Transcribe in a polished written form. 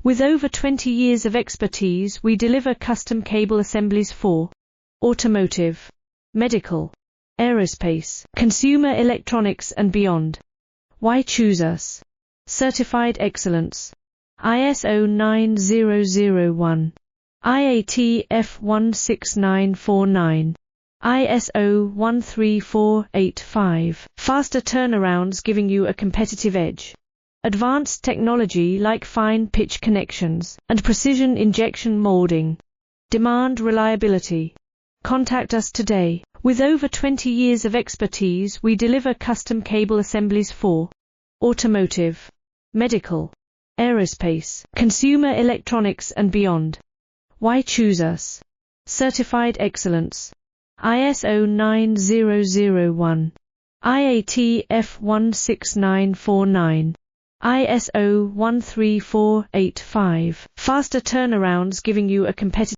With over 20 years of expertise, we deliver custom cable assemblies for automotive, medical, aerospace, consumer electronics and beyond. Why choose us? Certified excellence. ISO 9001. IAT F16949. ISO 13485. Faster turnarounds giving you a competitive edge. Advanced technology like fine pitch connections and precision injection molding. Demand reliability. Contact us today. With over 20 years of expertise, we deliver custom cable assemblies for automotive, medical, aerospace, consumer electronics and beyond. Why choose us? Certified excellence. ISO 9001. IAT F16949. ISO 13485. Faster turnarounds giving you a competitive